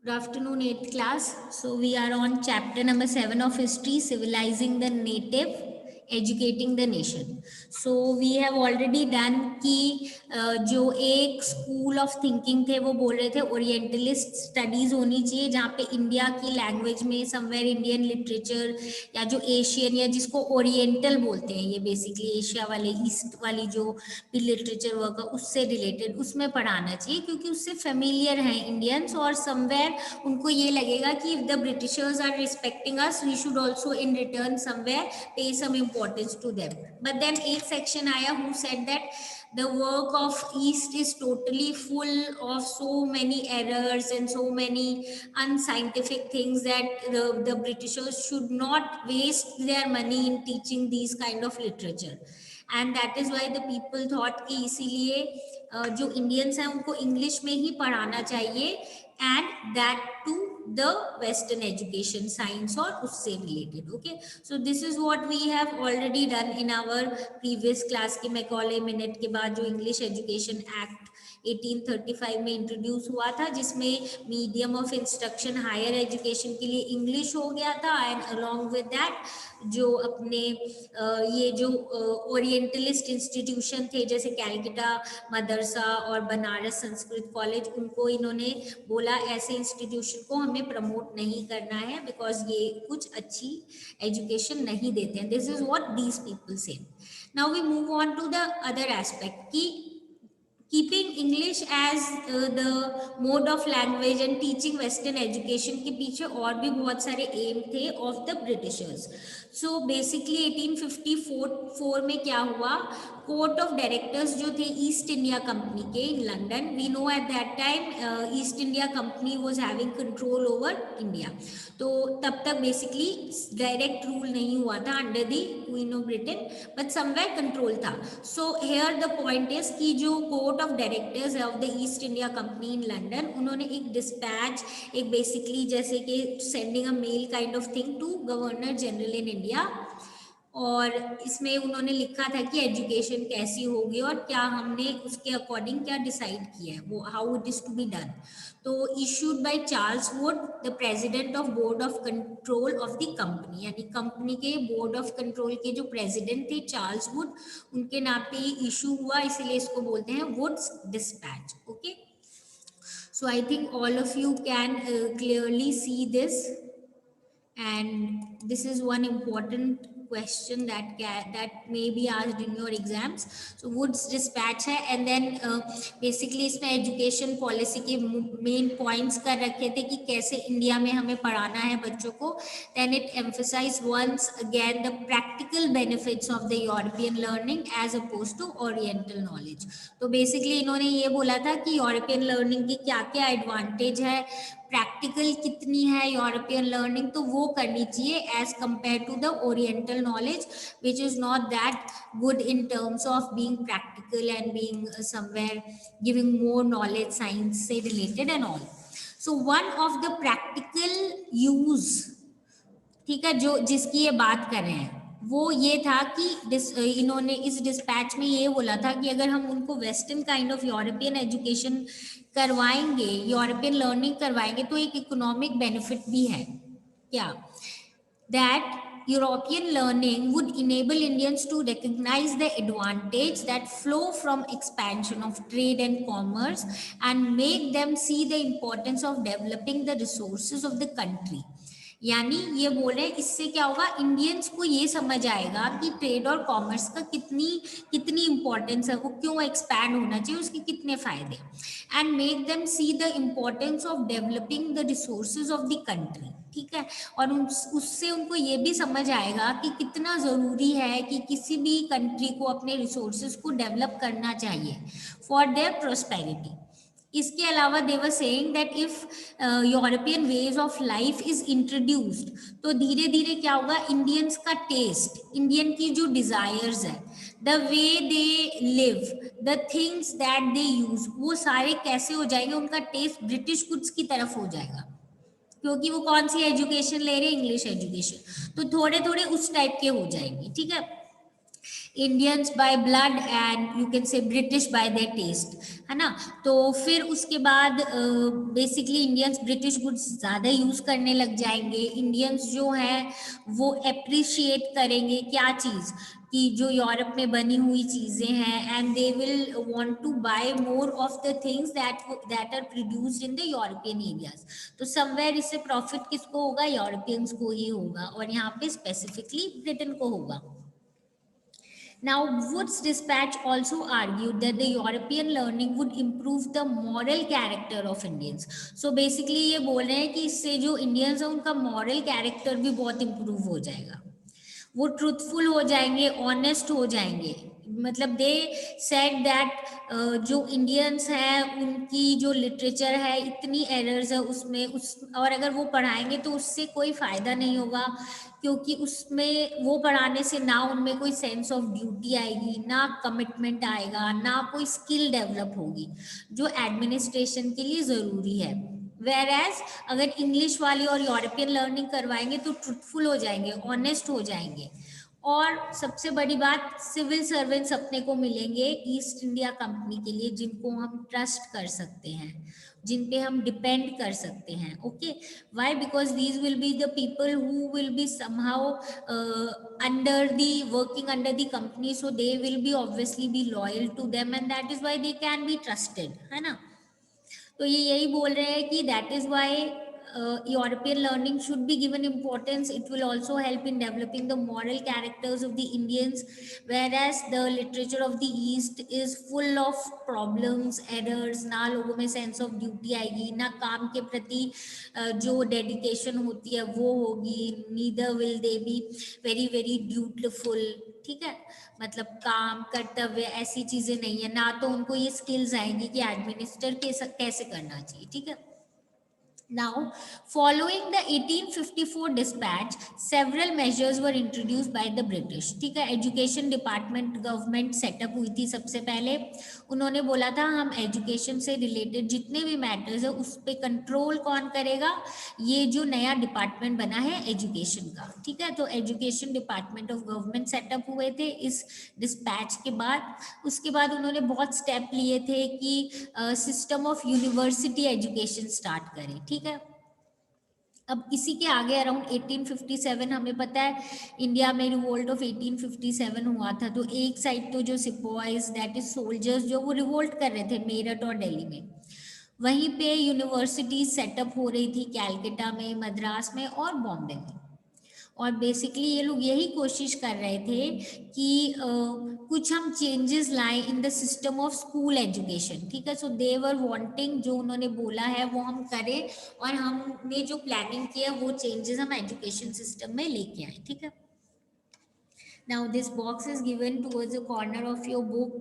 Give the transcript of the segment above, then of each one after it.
Good afternoon, 8th class. So, we are on chapter number 7 of history, civilizing the native, educating the nation. So, we have already done कि जो एक school of thinking थे वो बोल रहे थे orientalist studies होनी चाहिए जहाँ पे इंडिया की लैंग्वेज में समवेयर इंडियन लिटरेचर या जो एशियन या जिसको ओरिएंटल बोलते हैं, ये बेसिकली एशिया वाले ईस्ट वाली जो भी लिटरेचर वर्क है उससे रिलेटेड उसमें पढ़ाना चाहिए, क्योंकि उससे फेमिलियर हैं इंडियंस और समवेयर उनको ये लगेगा कि if the Britishers are respecting us we should also in return somewhere pay some importance to them. But then एक सेक्शन आया who said that the work of east is totally full of so many errors and so many unscientific things that the britishers should not waste their money in teaching these kind of literature. And that is why the people thought कि इसीलिए जो Indians हैं उनको English में ही पढ़ाना चाहिए, and that to the western education science और उससे related. Okay, so this is what we have already done in our previous class के मैकॉले मिनट के बाद जो इंग्लिश एजुकेशन एक्ट 1835 में इंट्रोड्यूस हुआ था, जिसमें medium of instruction higher education के लिए इंग्लिश हो गया था, एंड अलोंग विद दैट जो अपने ये जो ओरिएंटलिस्ट इंस्टीट्यूशन थे जैसे कैलकटा मदरसा और बनारस संस्कृत कॉलेज, उनको इन्होंने बोला ऐसे इंस्टीट्यूशन को हमें प्रमोट नहीं करना है बिकॉज ये कुछ अच्छी एजुकेशन नहीं देते हैं. This is what these people say. Now we move on to the other aspect कि keeping English as the mode of language and teaching western education के पीछे और भी बहुत सारे एम थे of the Britishers. So basically 1854 में क्या हुआ, कोर्ट ऑफ डायरेक्टर्स जो थे ईस्ट इंडिया कंपनी के in London, we know at that time East India Company was having control over India. तो तब तक बेसिकली डायरेक्ट रूल नहीं हुआ था under the queen of Britain, but somewhere control था. So here the point is कि जो court of directors of the East India Company in London, उन्होंने एक डिस्पैच, एक बेसिकली जैसे कि sending a mail kind of thing to governor general in India, और इसमें उन्होंने लिखा था कि एजुकेशन कैसी होगी और क्या हमने उसके अकॉर्डिंग क्या डिसाइड किया है, वो how it is to be done. तो issued by Charles Wood, the president of board of control of the company, यानी कंपनी के बोर्ड ऑफ कंट्रोल के जो प्रेसिडेंट थे चार्ल्स वुड, उनके नाम पे इशू हुआ, इसीलिए इसको बोलते हैं Wood's dispatch. Okay, so I think all of you can clearly see this, and this is one important question that may be asked in your exams. So Wood's dispatch है, and then basically इसमें education policy के main points कर रखे थे कि कैसे India में हमें पढ़ाना है बच्चों को. then it emphasized once again the practical benefits of the European learning as opposed to Oriental knowledge. तो बेसिकली इन्होंने ये बोला था कि यूरोपियन लर्निंग की क्या क्या एडवांटेज है, प्रैक्टिकल कितनी है यूरोपियन लर्निंग, तो वो करनी चाहिए as compare to the oriental knowledge which is not that good in terms of being practical and being somewhere giving more knowledge science से related and all. So one of the practical use, ठीक है, जो जिसकी ये बात कर रहे हैं वो ये था कि इन्होंने इस डिस्पैच में ये बोला था कि अगर हम उनको western kind of European education करवाएंगे, यूरोपियन लर्निंग करवाएंगे, तो एक इकोनॉमिक बेनिफिट भी है. क्या? That European learning would enable Indians to recognize the advantage that flow from expansion of trade and commerce and make them see the importance of developing the resources of the country. यानी ये बोल रहे हैं इससे क्या होगा, Indians को ये समझ आएगा कि ट्रेड और कॉमर्स का कितनी इंपॉर्टेंस है, वो क्यों एक्सपैंड होना चाहिए, उसके कितने फायदे, and make them see the importance of developing the resources of the country. ठीक है, और उससे उनको ये भी समझ आएगा कि कितना ज़रूरी है कि किसी भी कंट्री को अपने रिसोर्सेज को डेवलप करना चाहिए फॉर देयर प्रोस्पेरिटी. इसके अलावा they were saying that if European ways of life is introduced, तो धीरे धीरे क्या होगा, इंडियंस का टेस्ट, इंडियन की जो डिजायर्स है, the way they live, the things that they use, वो सारे कैसे हो जाएंगे, उनका टेस्ट ब्रिटिश गुड्स की तरफ हो जाएगा, क्योंकि वो कौन सी एजुकेशन ले रहे हैं, इंग्लिश एजुकेशन, तो थोड़े थोड़े उस टाइप के हो जाएंगे. ठीक है, Indians by blood and you can say British by their taste, है ना। तो फिर उसके बाद बेसिकली इंडियंस ब्रिटिश गुड्स ज़्यादा यूज़ करने लग जाएंगे। इंडियंस जो हैं वो अप्रिशिएट करेंगे क्या चीज़, कि जो यूरोप में बनी हुई चीज़ें हैं, and they will want to buy more of the things that are produced in the European areas. तो समवेयर इससे प्रॉफिट किसको होगा, यूरोपियंस को ही होगा, और यहाँ पे स्पेसिफिकली ब्रिटेन को होगा। Now, Wood's dispatch also argued that the European learning would improve the moral character of Indians. So basically ये बोल रहे हैं कि इससे जो Indians हैं उनका moral character भी बहुत improve हो जाएगा, वो ट्रूथफुल हो जाएंगे, ऑनेस्ट हो जाएंगे। मतलब दे सेड दैट जो इंडियंस हैं उनकी जो लिटरेचर है इतनी एरर्स है उसमें, और अगर वो पढ़ाएंगे तो उससे कोई फ़ायदा नहीं होगा, क्योंकि उसमें वो पढ़ाने से ना उनमें कोई सेंस ऑफ ड्यूटी आएगी, ना कमिटमेंट आएगा, ना कोई स्किल डेवलप होगी जो एडमिनिस्ट्रेशन के लिए ज़रूरी है। वेर एज अगर इंग्लिश वाली और यूरोपियन लर्निंग करवाएंगे तो ट्रूथफुल हो जाएंगे, ऑनेस्ट हो जाएंगे, और सबसे बड़ी बात सिविल सर्वेंट्स अपने को मिलेंगे ईस्ट इंडिया कंपनी के लिए, जिनको हम ट्रस्ट कर सकते हैं, जिन पे हम डिपेंड कर सकते हैं। Okay, why? Because these will be the people who will be somehow under the working under the company, so they will be obviously be loyal to them and that is why they can be trusted, है ना। तो ये यही बोल रहे हैं कि that is why European learning should be given importance. It will also help in developing the moral characters of the Indians, whereas the literature of the East is full of problems, errors, ना लोगों में sense of duty आएगी, ना काम के प्रति जो dedication होती है वो होगी, neither will they be very very dutiful, ठीक है। मतलब काम कर्तव्य ऐसी चीजें नहीं है, ना तो उनको ये स्किल्स आएंगी कि एडमिनिस्टर कैसे करना चाहिए, ठीक है। Now, following the 1854 dispatch, several measures were introduced by the British. ठीक है, एजुकेशन डिपार्टमेंट गवर्नमेंट सेटअप हुई थी सबसे पहले। उन्होंने बोला था हम एजुकेशन से रिलेटेड जितने भी मैटर्स है उस पर कंट्रोल कौन करेगा, ये जो नया डिपार्टमेंट बना है एजुकेशन का, ठीक है। तो education department of government setup हुए थे इस डिस्पैच के बाद। उसके बाद उन्होंने बहुत स्टेप लिए थे कि system of university education start करें, ठीक है। अब इसी के आगे अराउंड 1857 हमें पता है इंडिया में रिवोल्ट ऑफ 1857 हुआ था। तो एक साइड तो जो सिपाहीज दैट इज सोल्जर्स जो वो रिवोल्ट कर रहे थे मेरठ और दिल्ली में, वहीं पे यूनिवर्सिटी सेटअप हो रही थी कैलकाटा में, मद्रास में और बॉम्बे में। और बेसिकली ये लोग यही कोशिश कर रहे थे कि कुछ हम चेंजेस लाएं in the system of school education, ठीक है। सो दे वर वांटिंग, जो उन्होंने बोला है वो हम करें, और हमने जो प्लानिंग किया वो चेंजेस हम एजुकेशन सिस्टम में लेके आए, ठीक है। Now this box is given towards the corner of your book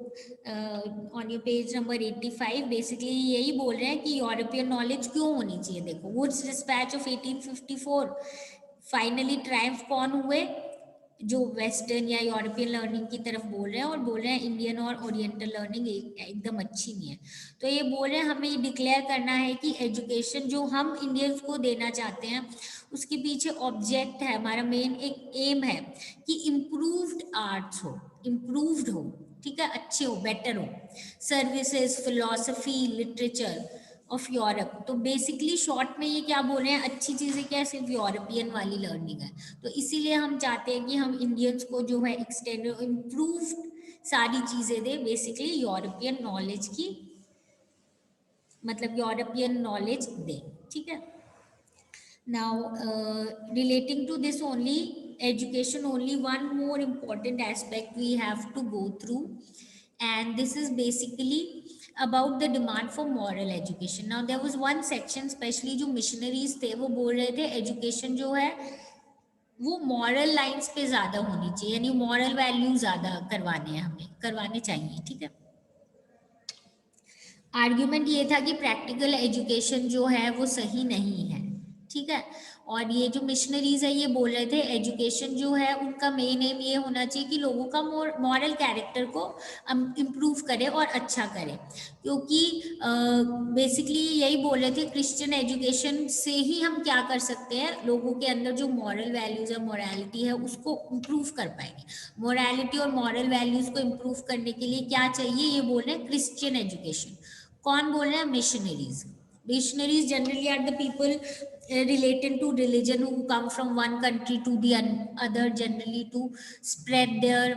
on your page number 85. Basically यही बोल रहे हैं कि यूरोपियन नॉलेज क्यों होनी चाहिए। देखो, Wood's dispatch of 1854 finally triumph कौन हुए, जो वेस्टर्न या यूरोपियन लर्निंग की तरफ बोल रहे हैं, और बोल रहे हैं इंडियन और ओरिएंटल लर्निंग एकदम अच्छी नहीं है। तो ये बोल रहे हैं हमें ये डिक्लेयर करना है कि एजुकेशन जो हम इंडियंस को देना चाहते हैं उसके पीछे ऑब्जेक्ट है, हमारा मेन एक एम है कि इम्प्रूव्ड आर्ट्स हो, इम्प्रूव्ड हो, ठीक है, अच्छे हो, बेटर हो, services, philosophy, literature of Europe. तो बेसिकली शॉर्ट में ये क्या बोल रहे हैं, अच्छी चीज़ें क्या, सिर्फ यूरोपियन वाली लर्निंग है। तो इसीलिए हम चाहते हैं कि हम इंडियंस को जो है एक्सटेंड इम्प्रूव सारी चीज़ें दें, बेसिकली यूरोपियन नॉलेज की, मतलब यूरोपियन नॉलेज दें, ठीक है। Now, relating to this only, education only one more important aspect we have to go through, and this is basically about the demand for moral education. Now, there was one section, especially जो missionaries थे वो बोल रहे थे education जो है वो moral lines पे ज़्यादा होनी चाहिए, यानी moral value ज़्यादा करवाने हैं, हमें करवाने चाहिए, ठीक है। आर्ग्यूमेंट ये था कि प्रैक्टिकल एजुकेशन जो है वो सही नहीं है, ठीक है। और ये जो मिशनरीज है ये बोल रहे थे एजुकेशन जो है उनका मेन एम ये होना चाहिए कि लोगों का मॉरल कैरेक्टर को इम्प्रूव करे और अच्छा करे, क्योंकि बेसिकली यही बोल रहे थे क्रिश्चियन एजुकेशन से ही हम क्या कर सकते हैं, लोगों के अंदर जो मॉरल वैल्यूज है, मोरालिटी है, उसको इम्प्रूव कर पाएंगे। मोरालिटी और मॉरल वैल्यूज को इम्प्रूव करने के लिए क्या चाहिए, ये बोल रहे हैं क्रिश्चियन एजुकेशन। कौन बोल रहे हैं, missionaries. Missionaries generally are the people related to religion who come from one country to the other, generally to spread their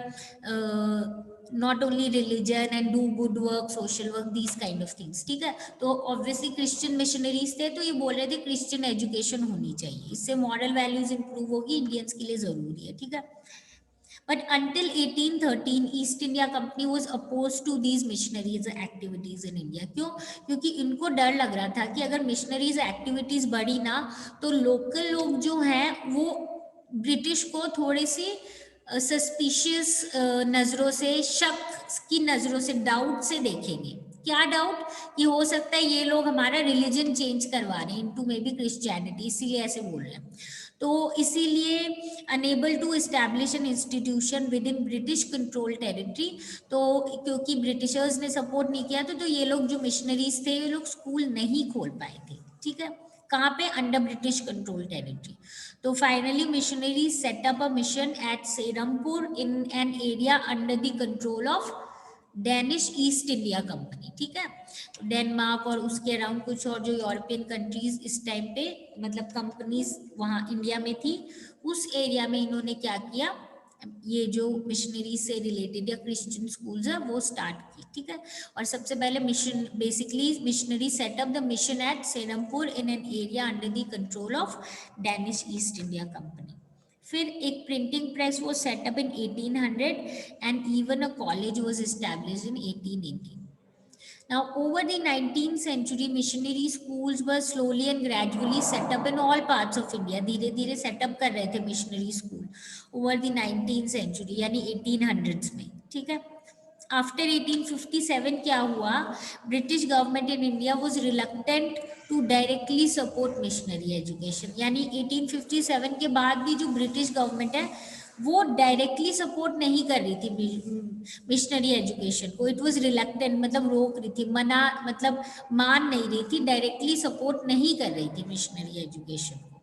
not only religion and do good work, social work, these kind of things, ठीक है। तो obviously Christian missionaries थे, तो ये बोल रहे थे Christian education होनी चाहिए, इससे मॉरल वैल्यूज इंप्रूव होगी, इंडियंस के लिए जरूरी है, ठीक है। But until 1813, East India Company was opposed to these missionaries activities in India. क्यों? क्योंकि इनको डर लग रहा था कि अगर मिशनरीज एक्टिविटीज बढ़ी ना तो लोकल लोग जो हैं वो ब्रिटिश को थोड़ी सी सस्पिशियस नज़रों से, शक की नज़रों से, डाउट से देखेंगे। क्या डाउट? कि हो सकता है ये लोग हमारा रिलीजन चेंज करवा रहे हैं इनटू मे बी क्रिश्चियनिटी, इसीलिए ऐसे बोल रहे हैं। तो इसीलिए unable to establish an institution within British control territory, तो क्योंकि ब्रिटिशर्स ने सपोर्ट नहीं किया तो ये लोग जो मिशनरीज थे ये लोग स्कूल नहीं खोल पाए थे, ठीक है। कहाँ पे? Under British control territory. तो finally missionary set up a mission at Serampore in an area under the control of Danish East India Company, ठीक है। डेनमार्क और उसके अराउंड कुछ और जो यूरोपियन कंट्रीज इस टाइम पे मतलब कंपनीज वहाँ इंडिया में थी, उस एरिया में इन्होंने क्या किया, ये जो मिशनरी से रिलेटेड या क्रिश्चियन स्कूल्स है वो स्टार्ट की, ठीक है। और सबसे पहले mission basically missionary set up the mission at Serampore in an area under the control of Danish East India Company. फिर एक printing press was set up in 1800 and even a college was established in 1818. Now, over the 19th century, missionary schools were slowly and gradually set up in all parts of India. धीरे धीरे setup कर रहे थे missionary school over the 19th century यानी 1800s में, ठीक है। After 1857 क्या हुआ, British government in India was reluctant to directly support missionary education, यानी 1857 के बाद भी जो ब्रिटिश गवर्नमेंट है वो डायरेक्टली सपोर्ट नहीं कर रही थी मिशनरी एजुकेशन को। इट वाज रिलक्टेंट मतलब रोक रही थी, मना मतलब मान नहीं रही थी, डायरेक्टली सपोर्ट नहीं कर रही थी मिशनरी एजुकेशन को।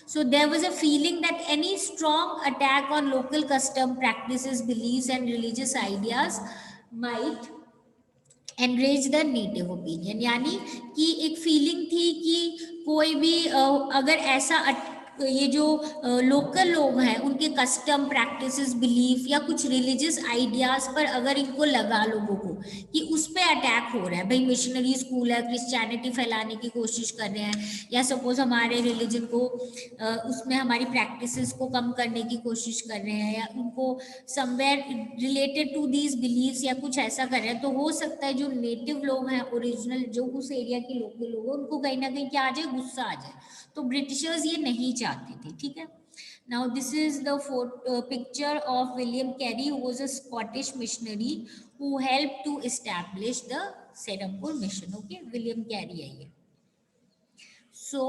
So there was a feeling that any strong attack on local custom, practices, beliefs and religious ideas might enrage the native opinion, यानी कि एक फीलिंग थी कि कोई भी अगर ऐसा ये जो लोकल लोग हैं उनके कस्टम, प्रैक्टिसेस, बिलीफ या कुछ रिलीजियस आइडियाज पर अगर इनको लगा लोगों को कि उस पर अटैक हो रहा है, भाई मिशनरी स्कूल है, क्रिश्चियनिटी फैलाने की कोशिश कर रहे हैं, या सपोज हमारे रिलीजन को उसमें हमारी प्रैक्टिसेस को कम करने की कोशिश कर रहे हैं, या उनको somewhere related to these beliefs या कुछ ऐसा कर रहे हैं, तो हो सकता है जो नेटिव लोग हैं, ओरिजिनल जो उस एरिया के लोकल लोग हैं, उनको कहीं ना कहीं क्या आ जाए, गुस्सा आ जाए। तो ब्रिटिशर्स ये नहीं चाहते थे, ठीक है। Now this is the picture of William Carey, who was a Scottish missionary who helped to establish the Serampore mission. Okay, William Carey है ये। So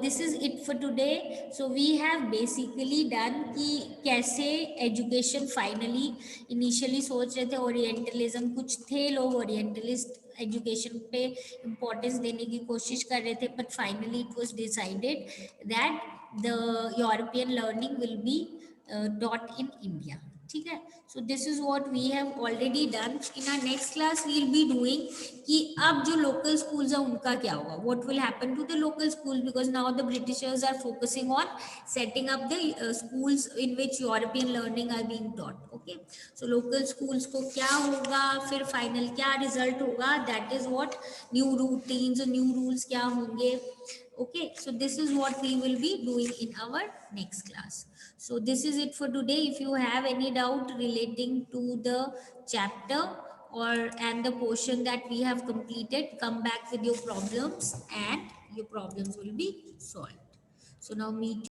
this is it for today. So we have basically done कि कैसे education finally initially सोच रहे थे orientalism, कुछ थे लोग ओरिएंटलिस्ट एजुकेशन पे इम्पोर्टेंस देने की कोशिश कर रहे थे, but finally it was decided that the European learning will be taught in India, ठीक है। So this is what we have already done. In our next class we will be doing कि अब जो लोकल स्कूल्स है उनका क्या होगा, what will happen to the local school, because now the Britishers are focusing on setting up the schools in which European learning are being taught. Okay, so local schools को क्या होगा, फिर final क्या result होगा, that is what new routines, new rules क्या होंगे। Okay, so this is what we will be doing in our next class. So this is it for today. If you have any doubt relating to the chapter or and the portion that we have completed, come back with your problems and your problems will be solved. So now meet